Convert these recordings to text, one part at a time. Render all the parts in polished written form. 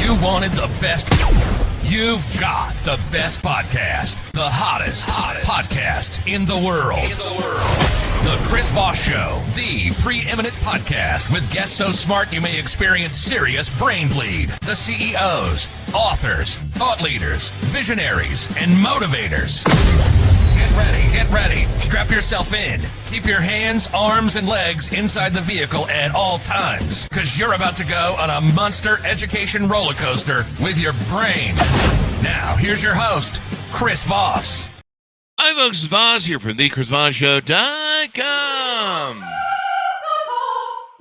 You wanted the best. You've got the best podcast. The hottest podcast in the world. The Chris Voss Show, the preeminent podcast with guests so smart you may experience serious brain bleed. The CEOs, authors, thought leaders, visionaries, and motivators. Get ready. Strap yourself in. Keep your hands, arms, and legs inside the vehicle at all times, because you're about to go on a monster education roller coaster with your brain. Now, here's your host, Chris Voss. Hi, folks. Voss here from theChrisVossShow.com.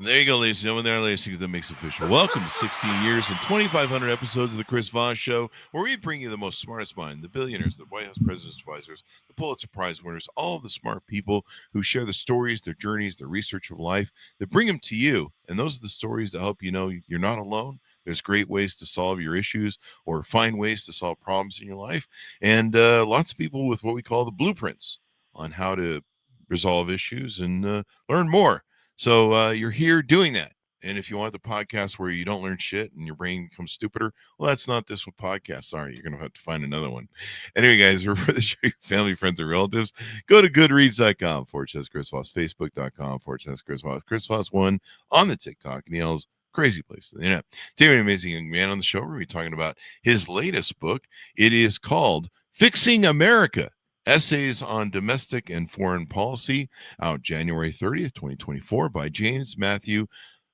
There you go, ladies and gentlemen. There are ladies that makes official. Welcome to 16 years and 2,500 episodes of the Chris Voss Show, where we bring you the most smartest mind, the billionaires, the White House president's advisors, the Pulitzer Prize winners, all of the smart people who share the stories, their journeys, their research of life, that bring them to you. And those are the stories that help you know you're not alone. There's great ways to solve your issues or find ways to solve problems in your life. And lots of people with what we call the blueprints on how to resolve issues and learn more. So you're here doing that. And if you want the podcast where you don't learn shit and your brain becomes stupider, well, that's not this one podcast. Sorry, you're going to have to find another one. Anyway, guys, refer to your family, friends, and relatives. Go to goodreads.com/Chris Voss, Facebook.com/Chris Voss, Chris Voss 1 on the TikTok, and Neil's crazy place. You know, today, an amazing young man on the show. We're going to be talking about his latest book. It is called Fixing America: Essays on Domestic and Foreign Policy, out January 30th, 2024, by James Matthew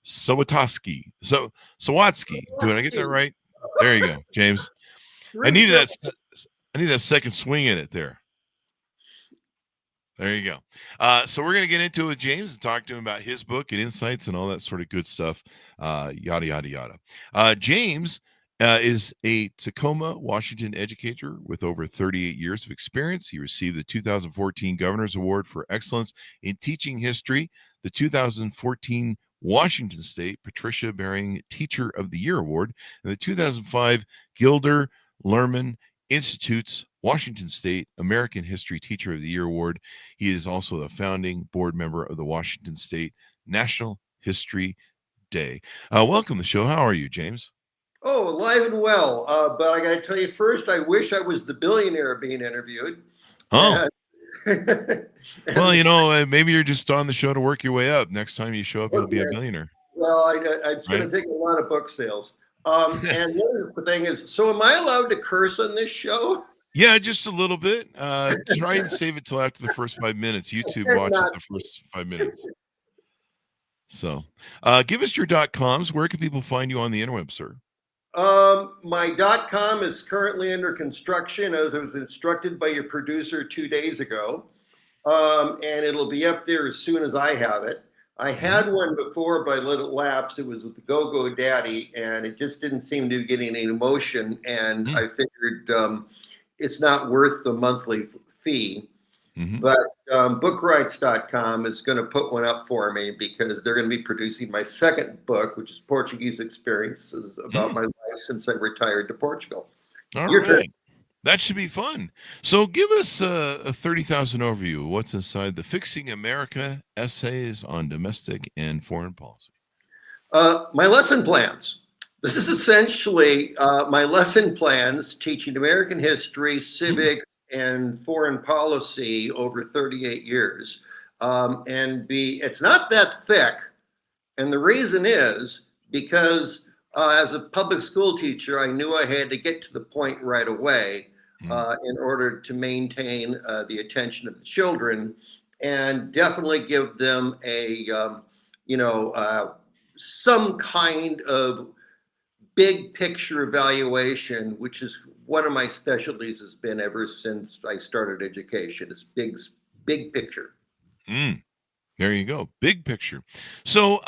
Sawatzki. Sawatzki. Did I get that right? There you go, James. I need that second swing in it there. There you go. So we're going to get into it with James and talk to him about his book and insights and all that sort of good stuff. Yada, yada, yada. James is a Tacoma, Washington educator with over 38 years of experience. He received the 2014 Governor's Award for Excellence in Teaching History, the 2014 Washington State Patricia Bering Teacher of the Year Award, and the 2005 Gilder Lerman Institute's Washington State American History Teacher of the Year Award. He is also a founding board member of the Washington State National History Day. Welcome to the show. How are you, James? Oh, alive and well. But I got to tell you first, I wish I was the billionaire being interviewed. Oh. Well, you know, maybe you're just on the show to work your way up. Next time you show up, you'll be a billionaire. Well, it's going to take a lot of book sales. And the other thing is, so am I allowed to curse on this show? Yeah, just a little bit. Try and save it till after the first 5 minutes. YouTube watches the first 5 minutes. So give us your .coms. Where can people find you on the interweb, sir? My .com is currently under construction, as I was instructed by your producer 2 days ago. And it'll be up there as soon as I have it. I had one before, but I let it lapse. It was with the Go-Go Daddy, and it just didn't seem to be getting any motion. And I figured it's not worth the monthly fee. But bookrights.com is going to put one up for me because they're going to be producing my second book, which is Portuguese Experiences, about my life since I retired to Portugal. All right. That should be fun. So give us a 30,000 overview. What's inside the Fixing America: Essays on Domestic and Foreign Policy? My lesson plans. This is essentially my lesson plans teaching American history, civics, and foreign policy over 38 years. It's not that thick. And the reason is because as a public school teacher, I knew I had to get to the point right away in order to maintain the attention of the children and definitely give them a, some kind of big picture evaluation, which is one of my specialties has been ever since I started education. It's big picture. There you go. Big picture. So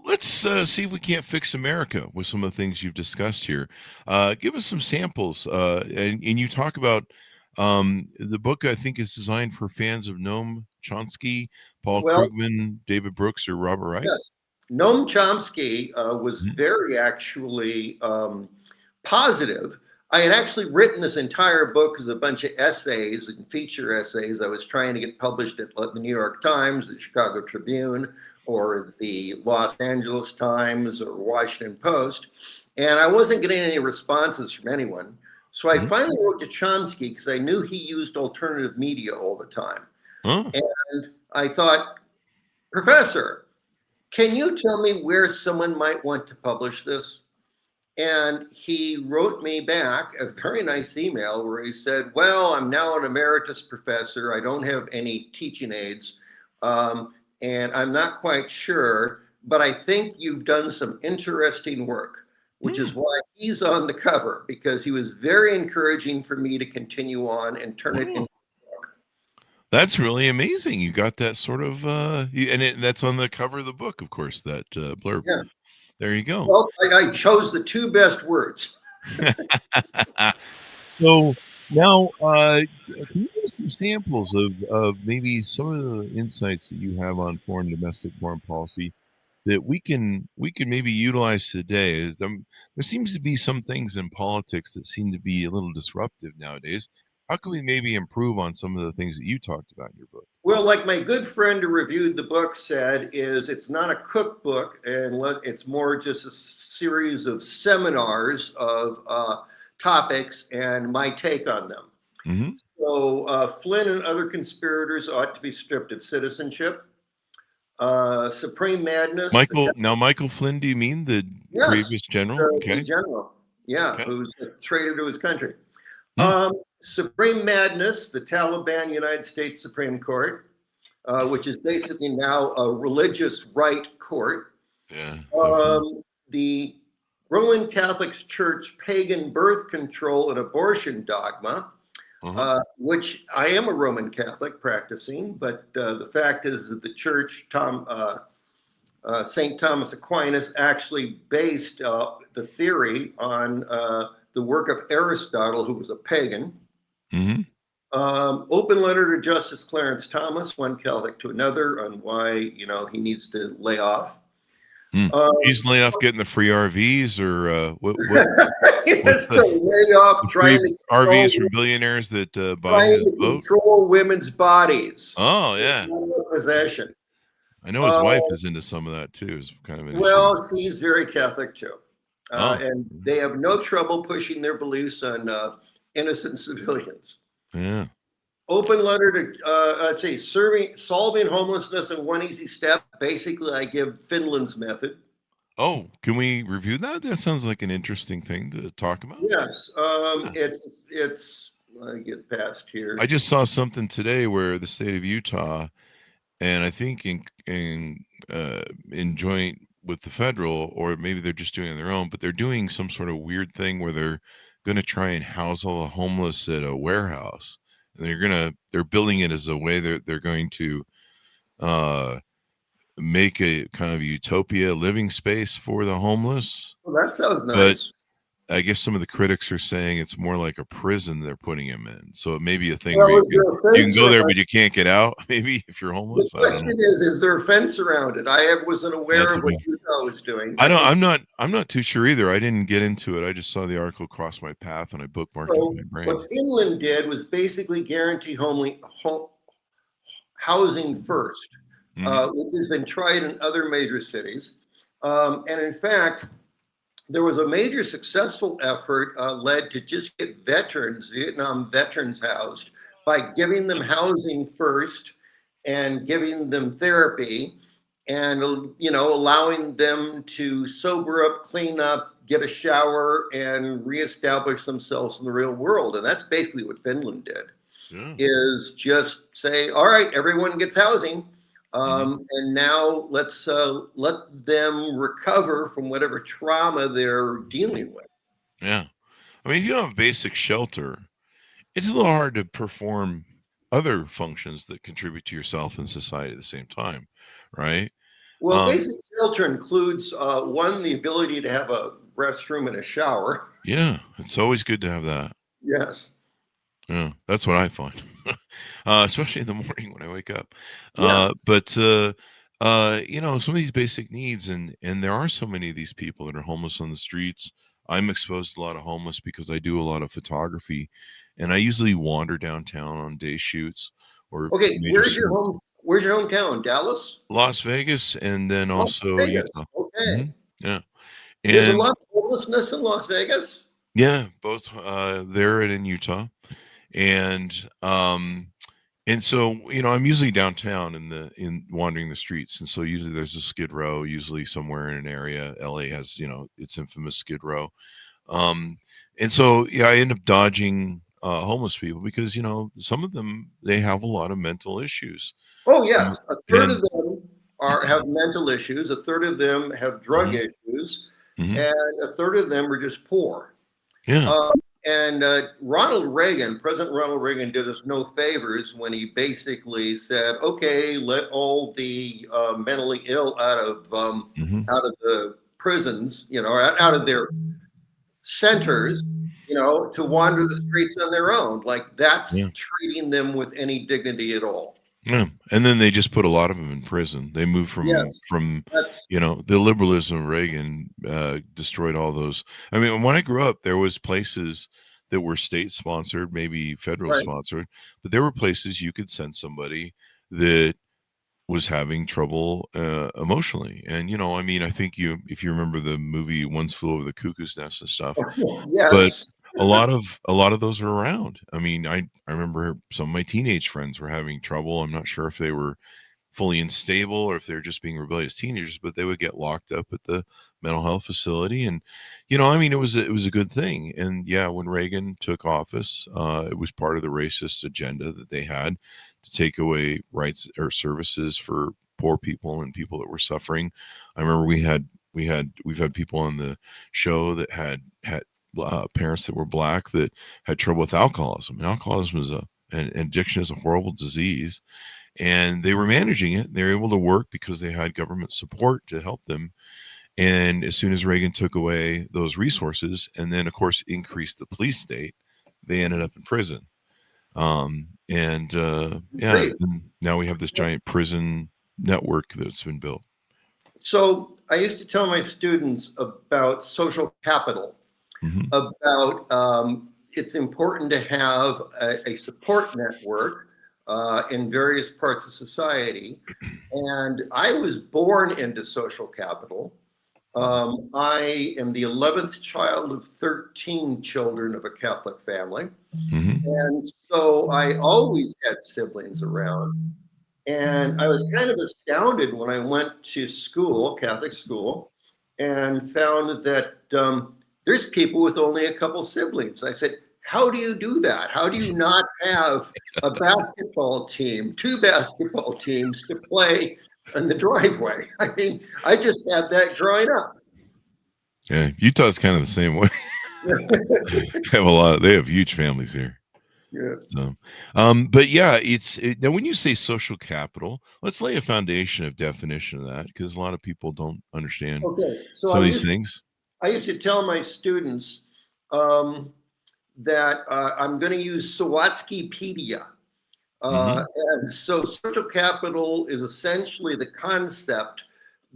let's see if we can't fix America with some of the things you've discussed here. Give us some samples. And you talk about the book, I think, is designed for fans of Noam Chomsky, Paul Krugman, David Brooks, or Robert Wright. Yes. Noam Chomsky was very actually positive. I had actually written this entire book as a bunch of essays and feature essays I was trying to get published at the New York Times, the Chicago Tribune, or the Los Angeles Times or Washington Post. And I wasn't getting any responses from anyone. So I Mhm. finally wrote to Chomsky because I knew he used alternative media all the time. Oh, And I thought, Professor, can you tell me where someone might want to publish this? And he wrote me back a very nice email where he said, well, I'm now an emeritus professor. I don't have any teaching aides. And I'm not quite sure, but I think you've done some interesting work, which is why he's on the cover, because he was very encouraging for me to continue on and turn it wow. into a book. That's really amazing. You got that sort of, that's on the cover of the book, of course, that blurb. Yeah. There you go. Well, I chose the two best words. So now, can you give us some samples of maybe some of the insights that you have on domestic foreign policy that we can maybe utilize today? There seems to be some things in politics that seem to be a little disruptive nowadays. How can we maybe improve on some of the things that you talked about in your book? Well, like my good friend who reviewed the book said, is it's not a cookbook, and it's more just a series of seminars of topics and my take on them. Hmm. So Flynn and other conspirators ought to be stripped of citizenship. Supreme Madness, Michael Flynn, do you mean the yes, previous general? the Okay. general, yeah, Okay. who's a traitor to his country. Hmm. Supreme Madness, the Taliban United States Supreme Court, which is basically now a religious right court. Yeah. Definitely. The Roman Catholic Church pagan birth control and abortion dogma, Uh-huh. which I am a Roman Catholic practicing, but the fact is that the church, St. Thomas Aquinas, actually based the theory on the work of Aristotle, who was a pagan. Hmm. Open letter to Justice Clarence Thomas, one Catholic to another, on why he needs to lay off. He's laying off getting the free RVs, or He what's has to lay off the free trying to RVs from billionaires that buy trying his to boat? control women's bodies. Oh yeah, Possession. I know his wife is into some of that too. It's kind of an issue. Well, she's very Catholic too, Oh, and they have no trouble pushing their beliefs on innocent civilians. yeah. Open letter to let's see, solving homelessness in one easy step. Basically, I give Finland's method. Oh, can we review that? That sounds like an interesting thing to talk about. Yes, Yeah. it's. Let me get past here. I just saw something today where the state of Utah, and I think in joint with the federal, or maybe they're just doing it on their own, but they're doing some sort of weird thing where they're going to try and house all the homeless at a warehouse, and they're building it as a way they're going to uh, make a kind of utopia living space for the homeless. Well, that sounds But nice. I guess some of the critics are saying it's more like a prison they're putting him in. So it may be a thing Well, where is there a you can fence go there, around? but you can't get out. Maybe if you're The homeless, I don't know. question is there a fence around it? wasn't aware That's of what Utah was doing. I'm not too sure either. I didn't get into it. I just saw the article cross my path and I bookmarked it in So my brain. what Finland did was basically guarantee housing first, which has been tried in other major cities. And in fact, there was a major successful effort led to just get Vietnam veterans housed by giving them housing first and giving them therapy and allowing them to sober up, clean up, get a shower, and reestablish themselves in the real world. And that's basically what Finland did. Yeah. Is just say, all right, everyone gets housing. And now let's let them recover from whatever trauma they're dealing with. Yeah. I mean, if you don't have basic shelter, it's a little hard to perform other functions that contribute to yourself and society at the same time, right? Well, Um, basic shelter includes one, the ability to have a restroom and a shower. yeah, it's always good to have that. Yes. Yeah, that's what I find, especially in the morning when I wake up. Yeah. But some of these basic needs, and there are so many of these people that are homeless on the streets. I'm exposed to a lot of homeless because I do a lot of photography, and I usually wander downtown on day shoots or Okay. major Where's your cities. home? Where's your hometown? Dallas? Las Vegas, and then Las also Vegas. Utah. Okay. Hmm. Yeah. There's a And lot of homelessness in Las Vegas. yeah, both there and in Utah. And so, I'm usually downtown in wandering the streets. And so usually there's a Skid Row, usually somewhere in an area. LA has, its infamous Skid Row. And so, yeah, I end up dodging homeless people because, some of them, they have a lot of mental issues. Oh yes, a third of And them have mental issues. A third of them have drug Mhm, issues, mhm, and a third of them are just poor. yeah, And President Ronald Reagan did us no favors when he basically said, "Okay, let all the mentally ill mhm, out of the prisons, out of their centers, to wander the streets on their own. Like that's yeah. treating them with any dignity at all." Yeah, and then they just put a lot of them in prison. They moved from Yes, from, that's the liberalism of Reagan, destroyed all those. I mean, when I grew up, there was places that were state sponsored, maybe federal right. sponsored, but there were places you could send somebody that was having trouble, emotionally. And, I mean, I think if you remember the movie One Flew Over the Cuckoo's Nest and stuff, but Yes, a lot of those are around. I mean, I remember some of my teenage friends were having trouble. I'm not sure if they were fully unstable or if they're just being rebellious teenagers, but they would get locked up at the mental health facility. And, I mean, it was a good thing. And yeah, when Reagan took office, it was part of the racist agenda that they had to take away rights or services for poor people and people that were suffering. I remember we've had people on the show that had parents that were black that had trouble with alcoholism. And alcoholism is an addiction is a horrible disease, and they were managing it. They were able to work because they had government support to help them. And as soon as Reagan took away those resources, and then of course increased the police state, they ended up in prison. And yeah, great. and now we have this giant prison network that's been built. So I used to tell my students about social capital, Hmm. about it's important to have a support network in various parts of society. And I was born into social capital. I am the 11th child of 13 children of a Catholic family. Hmm. And so I always had siblings around. And I was kind of astounded when I went to school, Catholic school, and found that there's people with only a couple siblings. I said, "How do you do that? How do you not have a basketball team, two basketball teams to play in the driveway?" I mean, I just had that growing up. Yeah, Utah's kind of the same way. They have huge families here. Yeah. So, but yeah, now when you say social capital, let's lay a foundation of definition of that because a lot of people don't understand Okay, so some of these things. I used to tell my students um, that I'm going to use Sawatzkipedia. Hmm. And so social capital is essentially the concept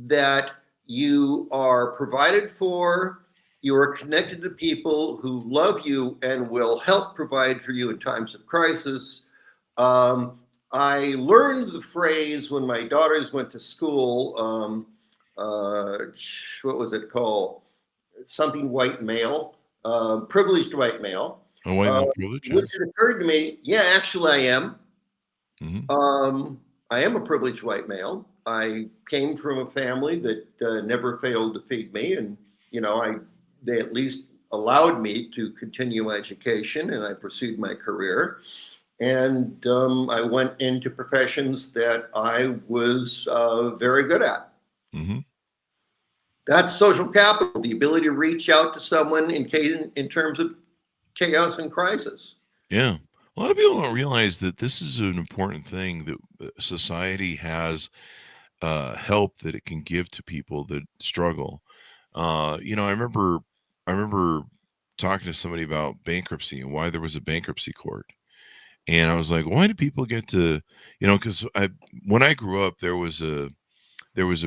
that you are provided for, you are connected to people who love you and will help provide for you in times of crisis. Um, I learned the phrase when my daughters went to school. What was it called? Something white male, privileged white male, A white uh, male privilege, yeah. which it occurred to me, yeah, actually I am. Hmm. I am a privileged white male. I came from a family that never failed to feed me, and they at least allowed me to continue my education, and I pursued my career. And I went into professions that I was very good at. Hmm. That's social capital, the ability to reach out to someone in terms of chaos and crisis. Yeah. A lot of people don't realize that this is an important thing that society has help that it can give to people that struggle. I remember talking to somebody about bankruptcy and why there was a bankruptcy court. And I was like, why do people get to, because when I grew up, there was a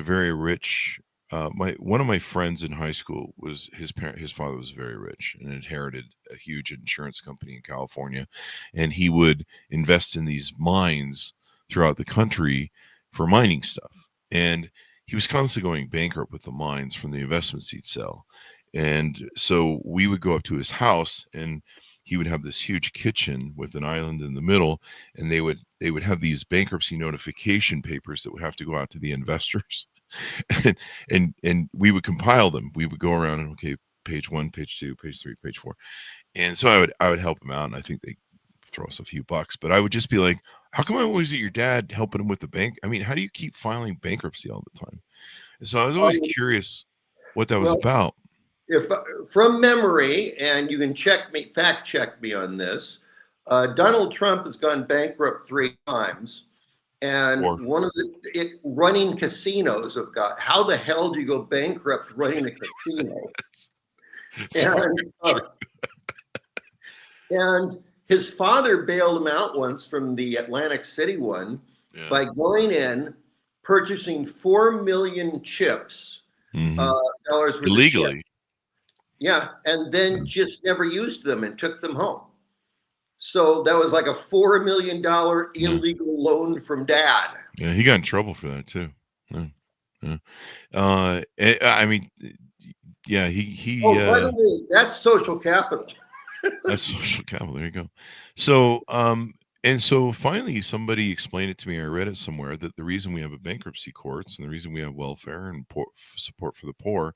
very rich, my one of my friends in high school was his father was very rich and inherited a huge insurance company in California, and he would invest in these mines throughout the country for mining stuff. And he was constantly going bankrupt with the mines from the investments he'd sell. And so we would go up to his house, and he would have this huge kitchen with an island in the middle, and they would have these bankruptcy notification papers that would have to go out to the investors. And we would compile them. We would go around and, okay, page 1, page 2, page 3, page 4. And so I would help him out, and I think they throw us a few bucks, but I would just be like, how come I'm always at your dad helping him with the bank? I mean, how do you keep filing bankruptcy all the time? And so I was always curious what that was about. If from memory, and you can fact check me on this, Donald Trump has gone bankrupt 3 times, and one of running casinos have got. How the hell do you go bankrupt running a casino? And his father bailed him out once from the Atlantic City one by going in, purchasing 4 million chips, dollars worth illegally. Of chips. Yeah, and then just never used them and took them home. So that was like a $4 million illegal loan from dad. Yeah, he got in trouble for that too. I mean, yeah, he. Oh, by the way, that's social capital. That's social capital. There you go. So, and so finally, somebody explained it to me. I read it somewhere that the reason we have a bankruptcy courts and the reason we have welfare and support for the poor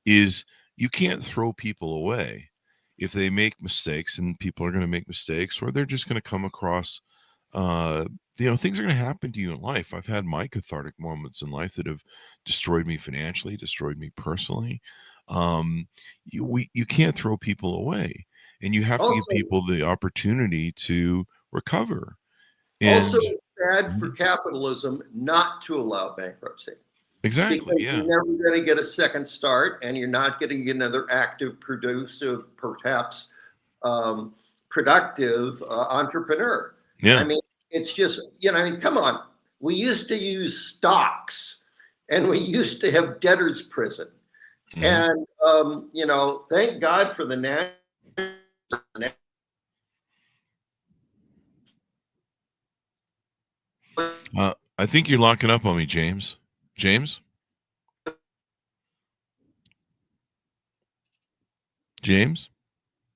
is you can't throw people away if they make mistakes, and people are going to make mistakes, or they're just going to come across. Things are going to happen to you in life. I've had my cathartic moments in life that have destroyed me financially, destroyed me personally. You can't throw people away. And you have to give people the opportunity to recover. And also, it's bad for capitalism not to allow bankruptcy. Exactly. Because you're never going to get a second start, and you're not going to get another active, producer, perhaps productive entrepreneur. Yeah. I mean, it's just, come on. We used to use stocks, and we used to have debtor's prison. And, thank God for the national. I think you're locking up on me, James. James?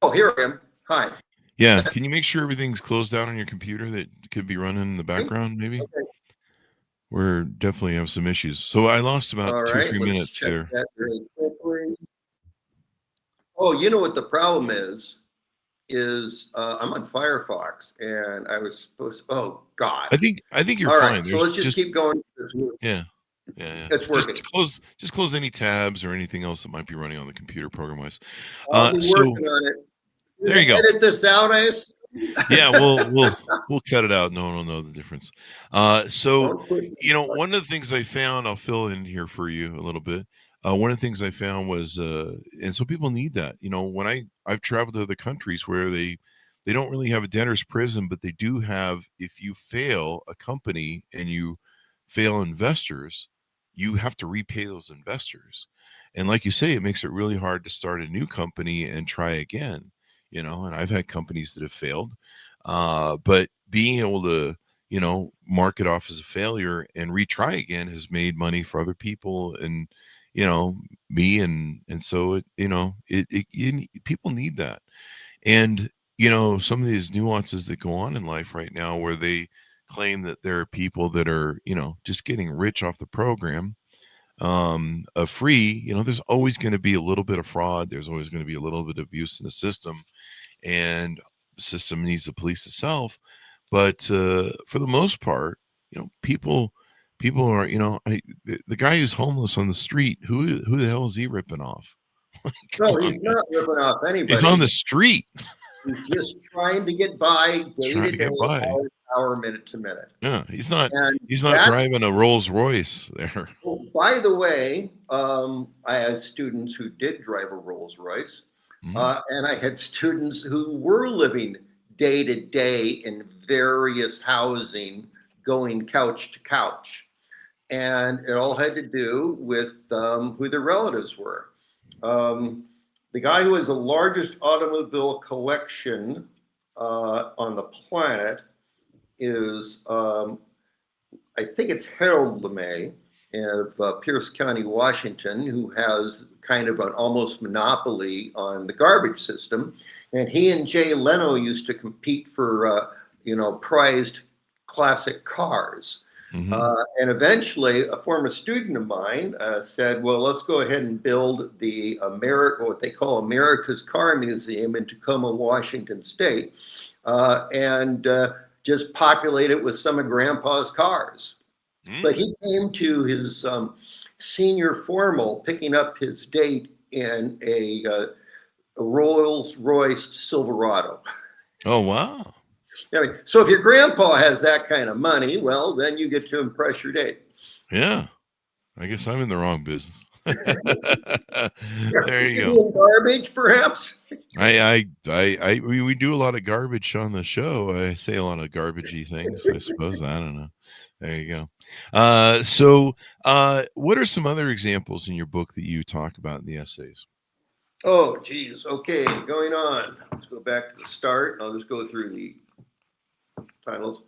Oh, here I am. Hi. Yeah. Can you make sure everything's closed down on your computer that could be running in the background, maybe? Okay. We're definitely have some issues. So I lost about 2 or 3 minutes check here. That really quickly. Oh, you know what the problem is I'm on Firefox, and I was supposed. Oh God! I think you're all fine. Right, so let's just keep going. Yeah. It's working. Just close any tabs or anything else that might be running on the computer program-wise. I'll be working on it. There you go. Edit this out, I assume. Yeah, we'll cut it out. No one will know the difference. So one of the things I found, I'll fill in here for you a little bit. One of the things I found was, and so people need that. When I've traveled to other countries where they don't really have a debtor's prison, but they do have, if you fail a company and you fail investors, you have to repay those investors. And like you say, it makes it really hard to start a new company and try again. And I've had companies that have failed, but being able to, mark it off as a failure and retry again has made money for other people and, me. And so, people need that. And, some of these nuances that go on in life right now where they claim that there are people that are, just getting rich off the program, free, there's always going to be a little bit of fraud. There's always going to be a little bit of abuse in the system, and the system needs to police itself. But for the most part, people are, the guy who's homeless on the street, who the hell is he ripping off? No, he's not ripping off anybody. He's on the street. He's just trying to get by day to day, hour to hour, minute to minute. Yeah, he's not driving a Rolls Royce there. Oh, by the way, I had students who did drive a Rolls Royce, and I had students who were living day to day in various housing, going couch to couch. And it all had to do with who their relatives were. The guy who has the largest automobile collection on the planet is, I think it's Harold LeMay. of Pierce County, Washington, who has kind of an almost monopoly on the garbage system. And he and Jay Leno used to compete for, prized classic cars. Mm-hmm. And eventually, a former student of mine said, well, let's go ahead and build what they call America's Car Museum in Tacoma, Washington State, and just populate it with some of Grandpa's cars. But he came to his senior formal, picking up his date in a Rolls-Royce Silverado. Oh, wow. I mean, so if your grandpa has that kind of money, well, then you get to impress your date. Yeah. I guess I'm in the wrong business. Yeah, There you go. Garbage, perhaps. We do a lot of garbage on the show. I say a lot of garbagey things, I suppose. I don't know. There you go. So what are some other examples in your book that you talk about in the essays? Oh, geez. Okay, going on. Let's go back to the start. I'll just go through the titles.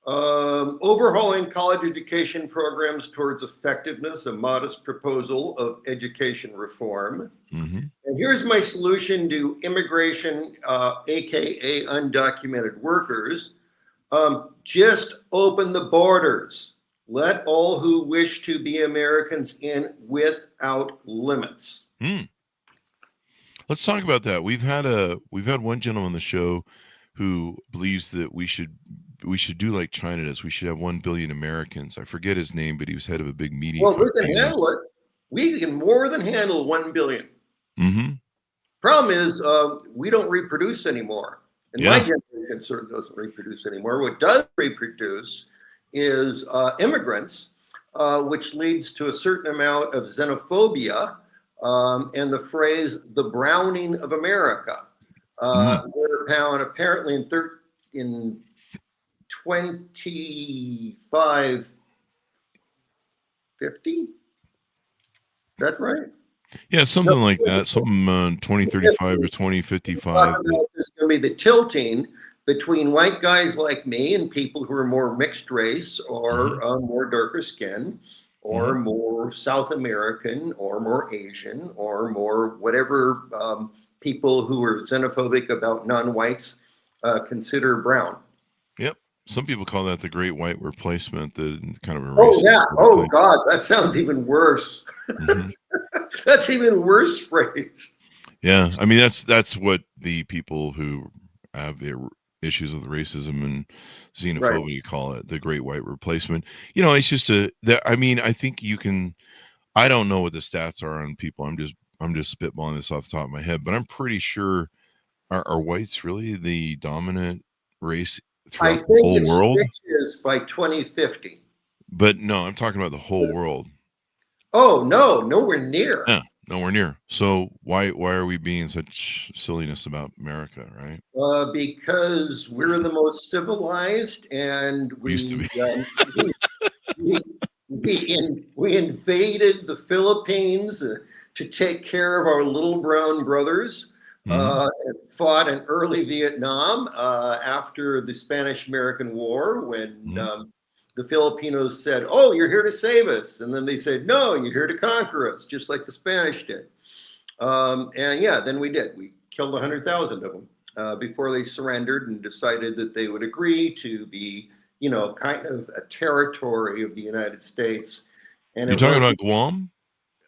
Overhauling college education programs towards effectiveness, a modest proposal of education reform. Mm-hmm. And here's my solution to immigration, aka undocumented workers. Just open the borders. Let all who wish to be Americans in without limits. Let's talk about that. We've had one gentleman on the show who believes that we should do like China does. We should have 1 billion Americans. I forget his name, but he was head of a big media. Well, we can handle it. We can more than handle 1 billion. Mm-hmm. Problem is, we don't reproduce anymore. And my generation certainly doesn't reproduce anymore. What does reproduce is immigrants, which leads to a certain amount of xenophobia and the phrase "the browning of America." Whereupon apparently in 2550, that's right. Yeah, something like that. Something 2035 or 2055. There's going to be the tilting between white guys like me and people who are more mixed race or more darker skin or more South American or more Asian or more whatever people who are xenophobic about non-whites consider brown. Yep. Some people call that the great white replacement, the kind of a oh yeah. Oh God, that sounds even worse. That's even worse phrase. Yeah, I mean that's what the people who have issues with racism and xenophobia call it, the great white replacement. It's just I think you can. I don't know what the stats are on people. I'm just spitballing this off the top of my head, but I'm pretty sure are whites really the dominant race throughout the whole world? I think it is by 2050. But no, I'm talking about the whole world. Oh no, nowhere near. Yeah, nowhere near. So why are we being such silliness about America, right? Because we're the most civilized, and we invaded the Philippines to take care of our little brown brothers. And fought in early Vietnam after the Spanish-American War when the Filipinos said, oh, you're here to save us. And then they said, no, you're here to conquer us, just like the Spanish did. Then we did. We killed 100,000 of them before they surrendered and decided that they would agree to be, kind of a territory of the United States. And you're talking about Guam?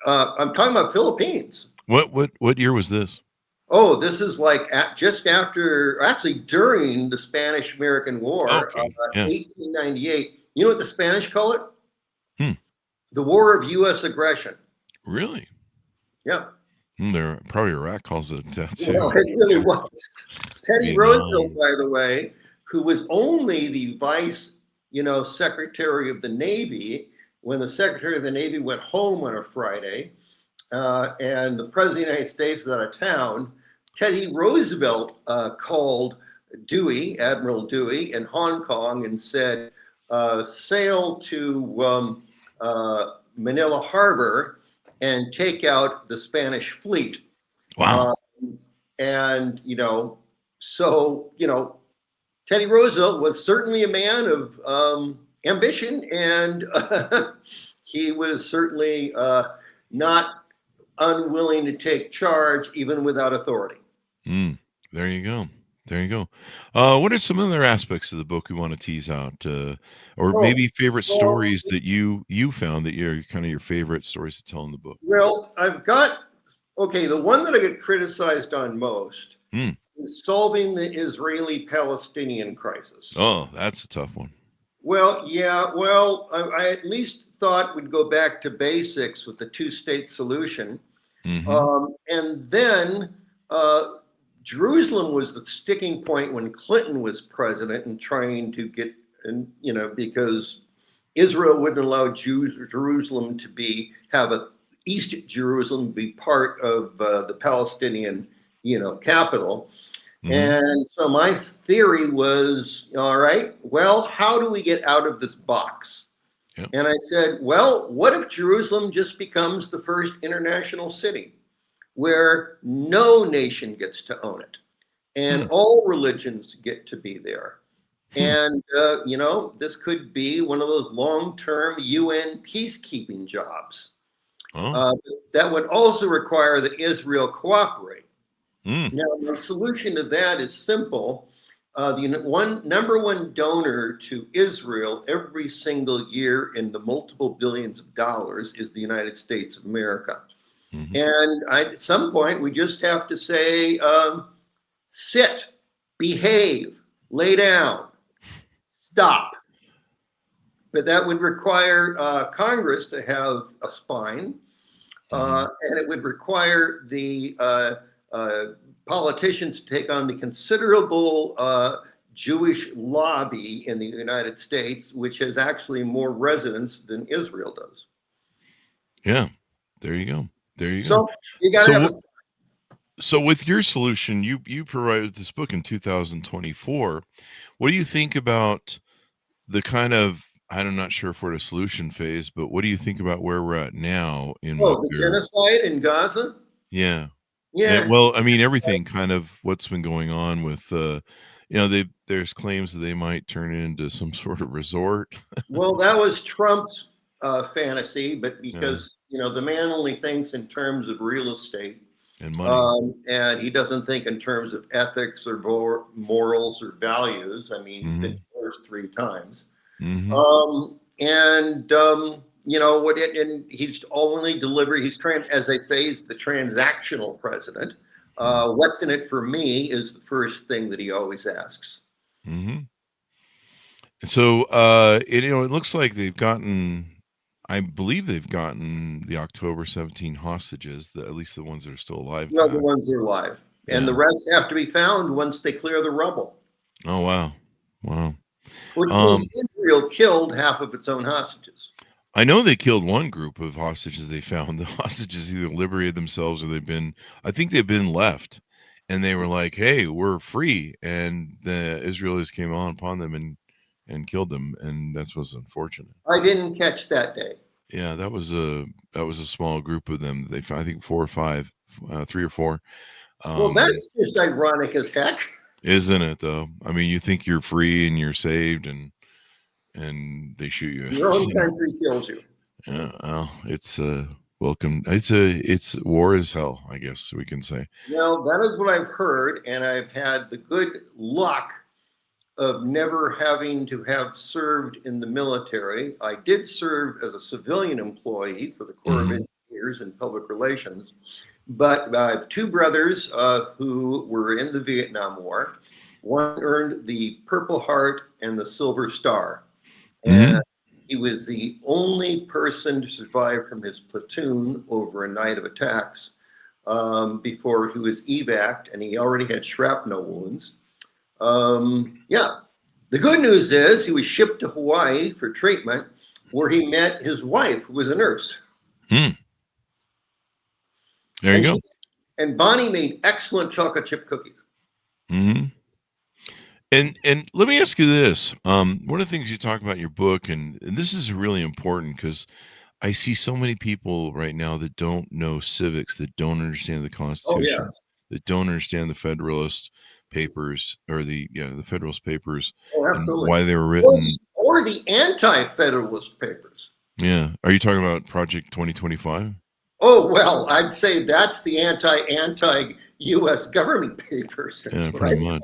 I'm talking about Philippines. What year was this? Oh, this is like during the Spanish-American War, 1898. You know what the Spanish call it? The War of U.S. Aggression. Really? Yeah. Probably Iraq calls it that too. Well, it really was. Teddy Roosevelt, by the way, who was only the vice, Secretary of the Navy when the Secretary of the Navy went home on a Friday, and the President of the United States was out of town. Teddy Roosevelt called Admiral Dewey in Hong Kong and said, sail to Manila Harbor and take out the Spanish fleet. Wow. Teddy Roosevelt was certainly a man of ambition, and he was certainly not unwilling to take charge even without authority. There you go. There you go. What are some other aspects of the book we want to tease out, or maybe favorite stories that you found that you're kind of your favorite stories to tell in the book? Well, I've got the one that I get criticized on most is solving the Israeli-Palestinian crisis. Oh, that's a tough one. Well, yeah. Well, I at least thought we'd go back to basics with the two-state solution, and then Jerusalem was the sticking point when Clinton was president and trying to get, because Israel wouldn't allow Jerusalem to have East Jerusalem be part of the Palestinian, capital. And so my theory was, all right, well, how do we get out of this box? Yep. And I said, well, what if Jerusalem just becomes the first international city where no nation gets to own it and all religions get to be there? And, this could be one of those long-term UN peacekeeping jobs. That would also require that Israel cooperate. Now, my solution to that is simple. The number one donor to Israel every single year in the multiple billions of dollars is the United States of America. And at some point, we just have to say, sit, behave, lay down, stop. But that would require Congress to have a spine, and it would require the politicians to take on the considerable Jewish lobby in the United States, which has actually more residents than Israel does. Yeah, there you go. There you So go. you got to have So with your solution, you provided this book in 2024. What do you think about the kind of, I'm not sure if we're at a solution phase, but what do you think about where we're at now in the genocide in Gaza? Yeah. Yeah. Well, I mean, everything kind of what's been going on with, there's claims that they might turn it into some sort of resort. Well, that was Trump's fantasy, but because, the man only thinks in terms of real estate and money, and he doesn't think in terms of ethics or morals or values. I mean, the first 3 times. And he's only delivered. He's as they say, he's the transactional president. What's in it for me is the first thing that he always asks. So, it looks like I believe they've gotten the October 17 hostages, at least the ones that are still alive. No, the ones that are alive. And the rest have to be found once they clear the rubble. Oh, wow. Wow. Which means Israel killed half of its own hostages. I know they killed one group of hostages they found. The hostages either liberated themselves or I think they've been left. And they were like, hey, we're free. And the Israelis came upon them and killed them. And that was unfortunate. I didn't catch that day. Yeah, that was a small group of them. They found, I think 4 or 5, 3 or 4. Well, that's just ironic as heck. Isn't it, though? I mean, you think you're free and you're saved, and they shoot you. Your own country kills you. Yeah, well, it's welcome. It's war is hell, I guess we can say. Well, that is what I've heard, and I've had the good luck of never having to have served in the military. I did serve as a civilian employee for the Corps of Engineers in public relations. But I have 2 brothers who were in the Vietnam War. One earned the Purple Heart and the Silver Star. And he was the only person to survive from his platoon over a night of attacks before he was evac'd, and he already had shrapnel wounds. The good news is he was shipped to Hawaii for treatment, where he met his wife, who was a nurse. There you go. And Bonnie made excellent chocolate chip cookies. And let me ask you this. One of the things you talk about in your book, and this is really important because I see so many people right now that don't know civics, that don't understand the Constitution, that don't understand the Federalist Papers or the Federalist Papers, absolutely. and why they were written. Or the anti-Federalist Papers. Yeah. Are you talking about Project 2025? Oh, well, I'd say that's the anti-U.S. government papers. That's Yeah, what I.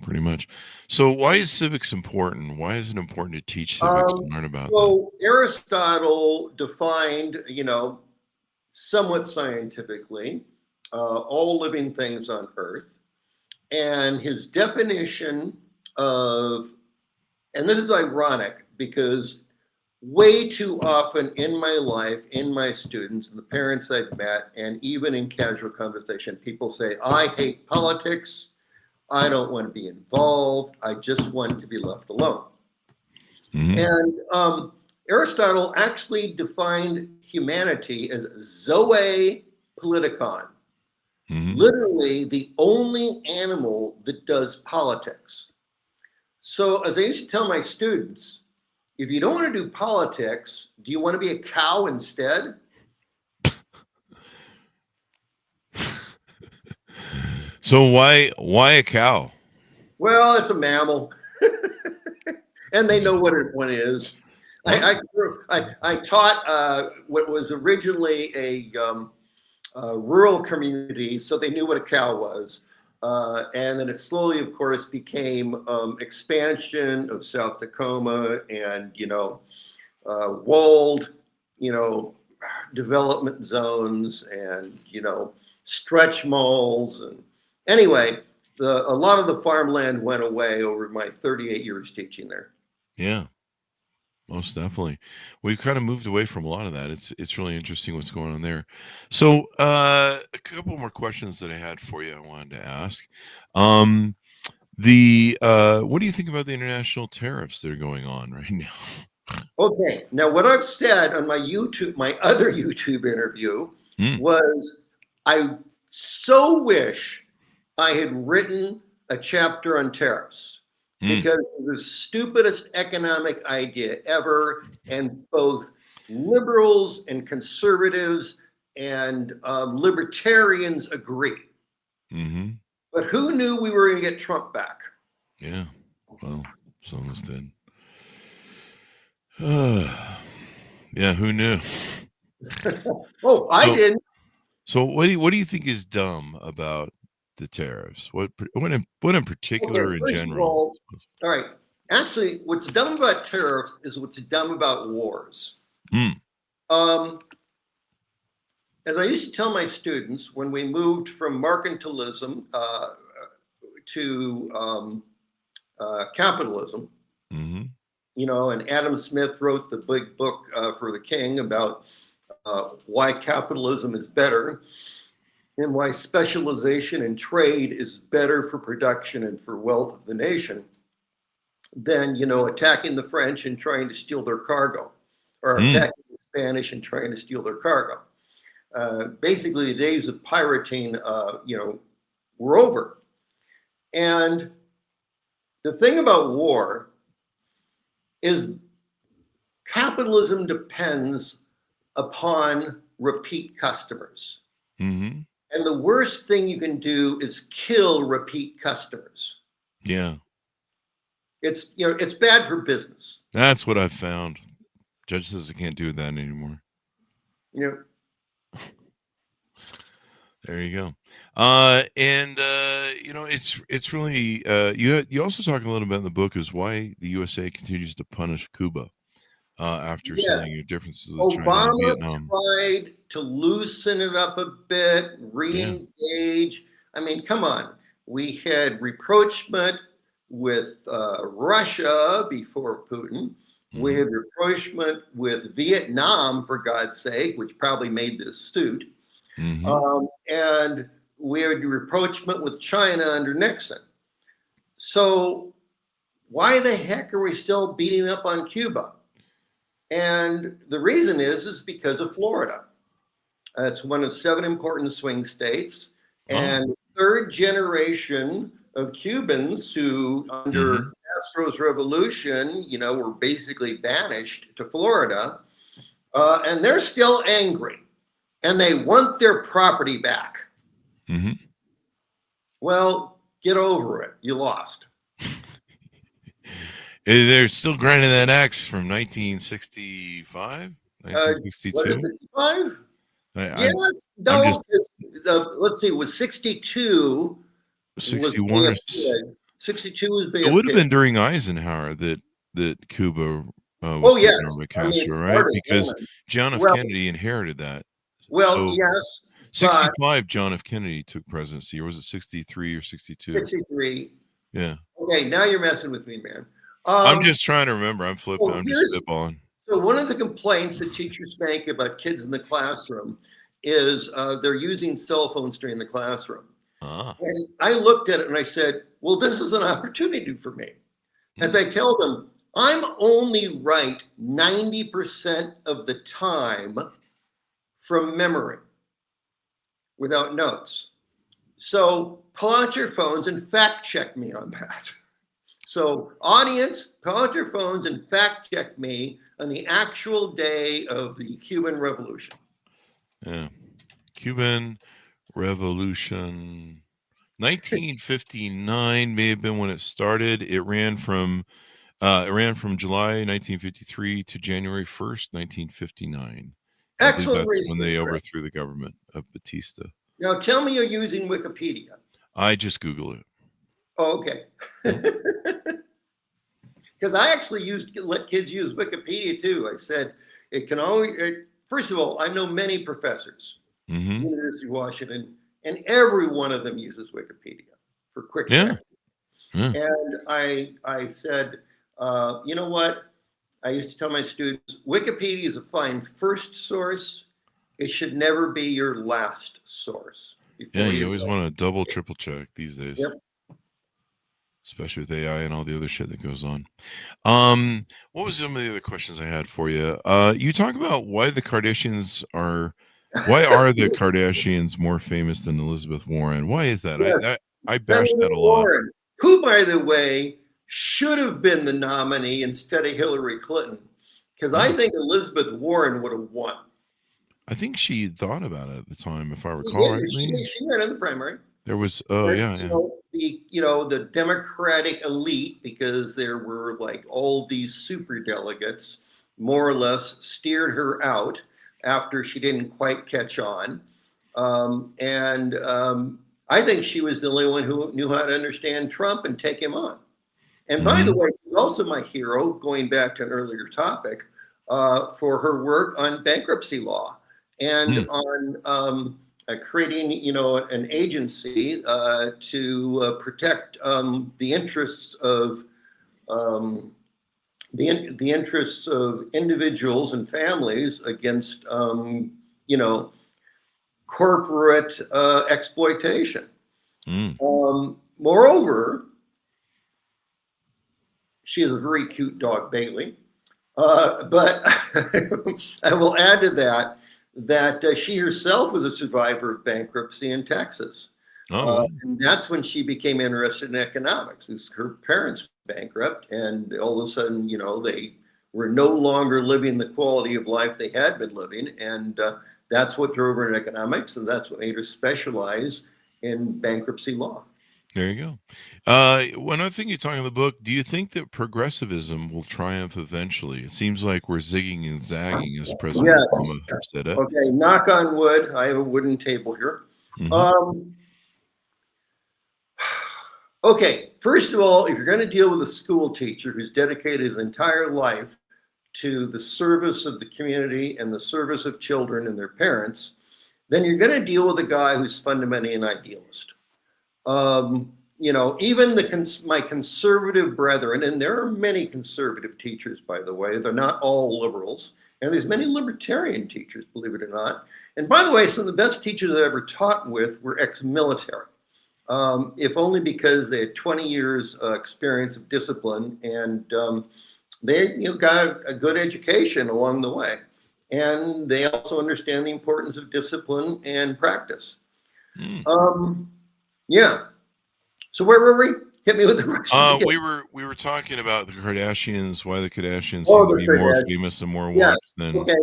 pretty much. So why is civics important? Why is it important to teach civics and learn about that? So Aristotle defined, somewhat scientifically, all living things on Earth, and his definition of, and this is ironic because way too often in my life, in my students, and the parents I've met, and even in casual conversation, people say, I hate politics. I don't want to be involved. I just want to be left alone. Mhm. And Aristotle actually defined humanity as zoe politikon, Mhm. literally the only animal that does politics. So, as I used to tell my students, if you don't want to do politics, do you want to be a cow instead? So why a cow? Well, it's a mammal, and they know what one is. I taught what was originally a rural community, so they knew what a cow was. And then it slowly, of course, became expansion of South Tacoma and, walled, development zones and, stretch malls. And anyway, a lot of the farmland went away over my 38 years teaching there. Yeah, most definitely. We've kind of moved away from a lot of that. It's really interesting what's going on there. So a couple more questions that I had for you I wanted to ask. Um what do you think about the international tariffs that are going on right now? Okay, now what I've said on my other YouTube interview Mm, was I so wish I had written a chapter on tariffs mm, because it's the stupidest economic idea ever, and both liberals and conservatives and libertarians agree. mm-hmm. But who knew we were going to get Trump back? Yeah. Well, some of us did. Yeah, who knew? Oh, I So didn't. so what do you think is dumb about the tariffs? What in Okay, particular or in first of general? all right. Actually, what's dumb about tariffs is what's dumb about wars. Mm, Um, as I used to tell my students, when we moved from mercantilism to capitalism, mm-hmm. and Adam Smith wrote the big book for the King about why capitalism is better and why specialization in trade is better for production and for wealth of the nation than attacking the French and trying to steal their cargo, or Mm, attacking the Spanish and trying to steal their cargo. Basically, the days of pirating, were over. And the thing about war is capitalism depends upon repeat customers. mm-hmm. And the worst thing you can do is kill repeat customers. Yeah. It's bad for business. That's what I've found. Judge says I can't do that anymore. You know, There you go. And it's really you also talk a little bit in the book is why the USA continues to punish Cuba after seeing yes, your differences with China and Obama Vietnam. tried to loosen it up a bit, Yeah. re-engage. I mean, come on. We had rapprochement with Russia before Putin. We Mm-hmm. had rapprochement with Vietnam, for God's sake, which probably made this astute. Mm-hmm. And we had rapprochement with China under Nixon. So why the heck are we still beating up on Cuba? And the reason is because of Florida. It's one of 7 important swing states, Oh. and third generation of Cubans who, Mm-hmm. under Castro's revolution, were basically banished to Florida, and they're still angry, and they want their property back. Mm-hmm. Well, get over it. You lost. They're still grinding that axe from 1965. What 1962. is it, 65? I'm No, just let's see, it was 62 was Bay 61 or of Pigs. 62 was Bay it of would have Pigs. been during Eisenhower that Cuba was Oh, taken yes. over by I mean, it Castro, right? started Because then. John F. Well, Kennedy inherited that. well, So yes, but 65, John F. Kennedy took presidency, or was it 63 or 62? 63. Yeah. Okay, now you're messing with me, man. I'm just trying to remember. I'm flipping. Well, I'm just spitballing. so one of the complaints that teachers make about kids in the classroom is they're using cell phones during the classroom. Ah. And I looked at it and I said, well, this is an opportunity for me. As I tell them, I'm only right 90% of the time from memory without notes. So pull out your phones and fact check me on that. So audience, pull out your phones and fact check me on the actual day of the Cuban Revolution. Yeah. Cuban Revolution. 1959 may have been when it started. It ran from July 1953 to January 1st, 1959. I believe Excellent that's when research, they Chris. overthrew the government of Batista. Now tell me you're using Wikipedia. I just Google it. Oh, okay. Because I actually let kids use Wikipedia too. I said it can always. First of all, I know many professors, University of Washington, and every one of them uses Wikipedia for quick fact. And I said, you know what? I used to tell my students, Wikipedia is a fine first source. It should never be your last source. You always want to double, triple check these days. Yep. Especially with AI and all the other shit that goes on. What was some of the other questions I had for you? You talk about why are the Kardashians more famous than Elizabeth Warren? Why is that? Yes. I bashed that a lot. Warren, who, by the way, should have been the nominee instead of Hillary Clinton, because I think Elizabeth Warren would have won. I think she thought about it at the time, if I recall rightly. She ran in the primary. There was the Democratic elite, because there were like all these super delegates, more or less steered her out after she didn't quite catch on. I think she was the only one who knew how to understand Trump and take him on. And by the way, she's also my hero, going back to an earlier topic, for her work on bankruptcy law and on creating, an agency to protect the interests of the interests of individuals and families against, corporate exploitation. Moreover, she is a very cute dog, Bailey. But I will add to that she herself was a survivor of bankruptcy in Texas. And that's when she became interested in economics. Her parents were bankrupt, and all of a sudden, they were no longer living the quality of life they had been living. And that's what drove her in economics, and that's what made her specialize in bankruptcy law. There you go. One other thing you talk in the book, do you think that progressivism will triumph eventually? It seems like we're zigging and zagging, as President Obama said it. Okay, knock on wood. I have a wooden table here. Okay, first of all, if you're going to deal with a school teacher who's dedicated his entire life to the service of the community and the service of children and their parents, then you're going to deal with a guy who's fundamentally an idealist. Even my conservative brethren, and there are many conservative teachers, by the way, they're not all liberals, and there's many libertarian teachers, believe it or not. And by the way, some of the best teachers I ever taught with were ex-military, if only because they had 20 years experience of discipline, and they got a good education along the way. And they also understand the importance of discipline and practice. Yeah. So where were we? Hit me with the question. We were talking about the Kardashians, why the Kardashians seem to be more famous and more watched than. Okay.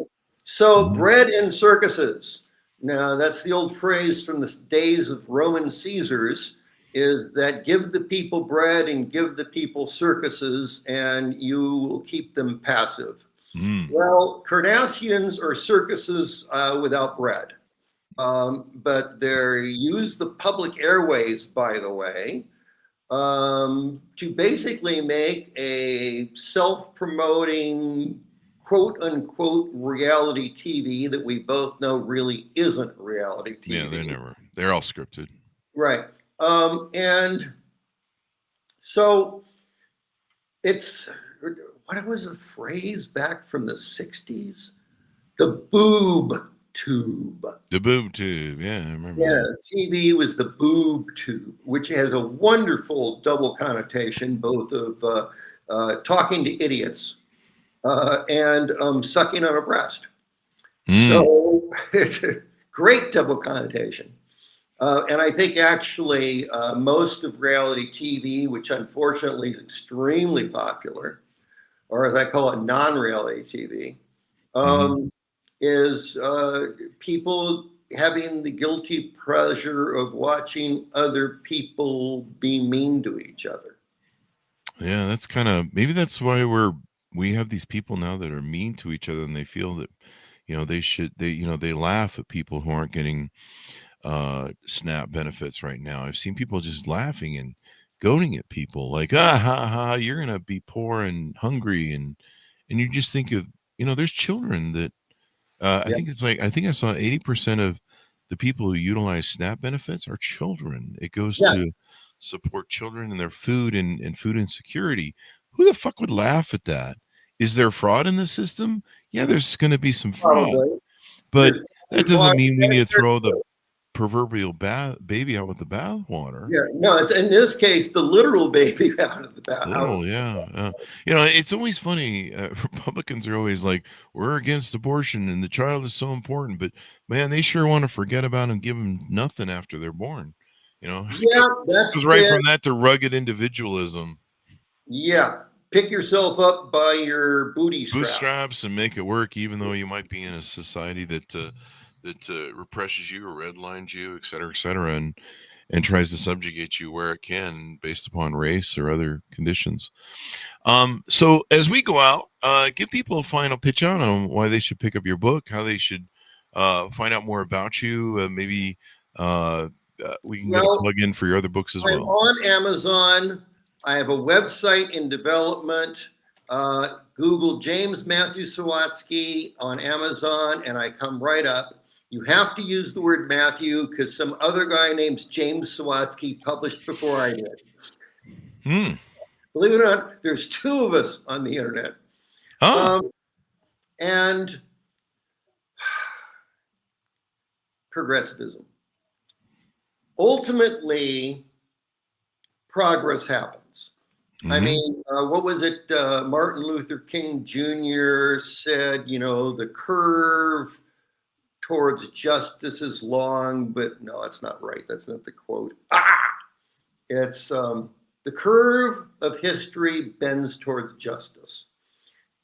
So bread in circuses. Now that's the old phrase from the days of Roman Caesars, is that give the people bread and give the people circuses and you will keep them passive. Well, Cardassians are circuses without bread. But they use the public airways, by the way, to basically make a self-promoting, quote unquote, reality TV that we both know really isn't reality TV. Yeah, they're all scripted. Right. And so it's, what was the phrase back from the 60s? The boob tube. The boob tube, yeah, I remember. Yeah, that. TV was the boob tube, which has a wonderful double connotation, both of talking to idiots and sucking on a breast. So it's a great double connotation. And I think actually most of reality TV, which unfortunately is extremely popular, or as I call it, non-reality TV, is people having the guilty pleasure of watching other people be mean to each other. Yeah, that's maybe that's why we have these people now that are mean to each other, and they feel that they laugh at people who aren't getting SNAP benefits right now. I've seen people just laughing and goading at people like, ha ha, you're gonna be poor and hungry, and you just think of, there's children that I think I saw 80% of the people who utilize SNAP benefits are children. It goes to support children and their food and food insecurity. Who the fuck would laugh at that? Is there fraud in the system? Yeah, there's going to be some fraud, but that doesn't mean we need to throw the proverbial baby out with the bathwater. Yeah, no, it's in this case the literal baby out of the bath. Yeah. It's always funny. Republicans are always like, we're against abortion and the child is so important, but man, they sure want to forget about and give them nothing after they're born. Yeah, that's goes right from that to rugged individualism. Yeah, pick yourself up by your bootstraps and make it work, even though you might be in a society that represses you or redlines you, et cetera, and tries to subjugate you where it can based upon race or other conditions. So as we go out, give people a final pitch on why they should pick up your book, how they should find out more about you. Maybe we can get a plug in for your other books as well. I'm on Amazon. I have a website in development. Google James Matthew Sawatzki on Amazon, and I come right up. You have to use the word Matthew because some other guy named James Sawatzki published before I did. Believe it or not, there's two of us on the internet. And progressivism. Ultimately, progress happens. I mean, what was it? Martin Luther King Jr. said, the curve towards justice is long, but no, that's not right. That's not the quote. It's the curve of history bends towards justice.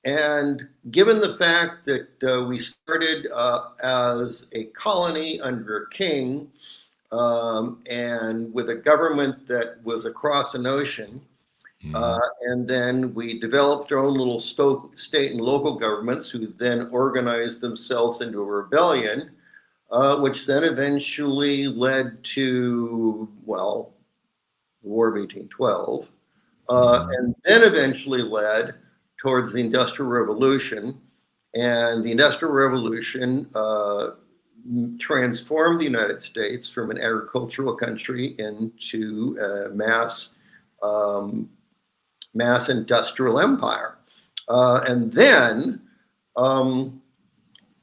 And given the fact that we started as a colony under a king and with a government that was across an ocean, and then we developed our own little state and local governments who then organized themselves into a rebellion, which then eventually led to, the War of 1812, and then eventually led towards the Industrial Revolution. And the Industrial Revolution transformed the United States from an agricultural country into a mass industrial empire. And then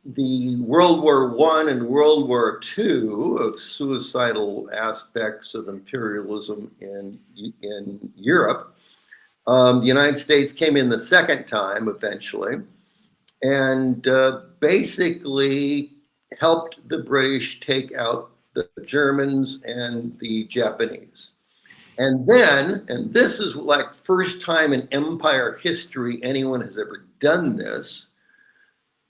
the World War I and World War II of suicidal aspects of imperialism in Europe, the United States came in the second time eventually and basically helped the British take out the Germans and the Japanese. And then, and this is like first time in empire history anyone has ever done this,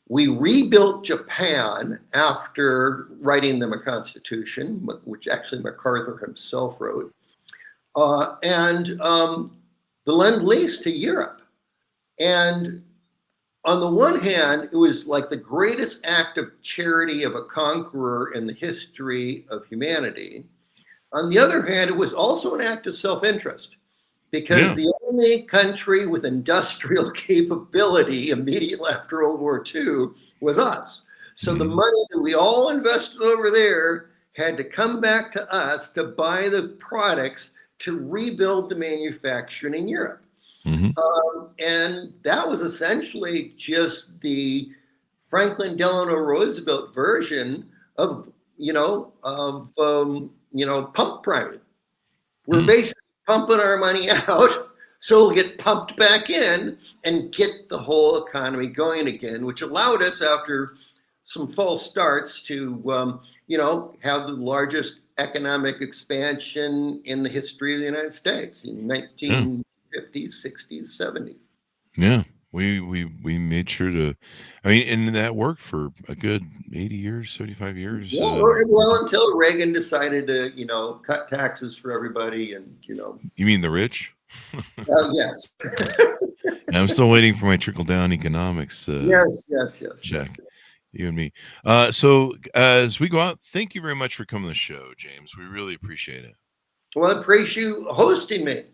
we rebuilt Japan after writing them a constitution, which actually MacArthur himself wrote, and the Lend-Lease to Europe. And on the one hand, it was like the greatest act of charity of a conqueror in the history of humanity. On the other hand, it was also an act of self-interest, because the only country with industrial capability immediately after World War II was us. So the money that we all invested over there had to come back to us to buy the products to rebuild the manufacturing in Europe. And that was essentially just the Franklin Delano Roosevelt version of, pump priming. We're basically pumping our money out so we'll get pumped back in and get the whole economy going again, which allowed us, after some false starts, to, have the largest economic expansion in the history of the United States in 1950s, 60s, 70s. Yeah. We made sure to, and that worked for a good 80 years, 75 years. Yeah, well, until Reagan decided to, cut taxes for everybody, and You mean the rich? Yes. I'm still waiting for my trickle-down economics Yes. check. You and me. So as we go out, thank you very much for coming to the show, James. We really appreciate it. Well, I appreciate you hosting me.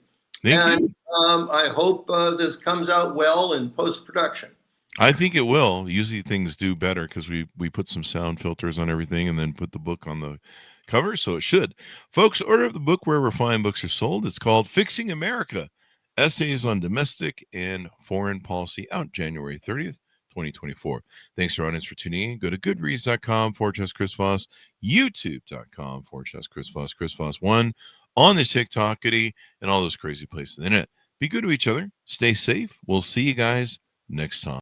Thank you. I hope this comes out well in post-production. I think it will. Usually things do better because we put some sound filters on everything and then put the book on the cover, so it should. Folks, order the book wherever fine books are sold. It's called Fixing America, Essays on Domestic and Foreign Policy, out January 30th, 2024. Thanks to our audience for tuning in. Go to goodreads.com/Chris Voss, youtube.com/Chris Voss, Chris Voss 1, on the TikTok, Goody, and all those crazy places on the internet. Be good to each other. Stay safe. We'll see you guys next time.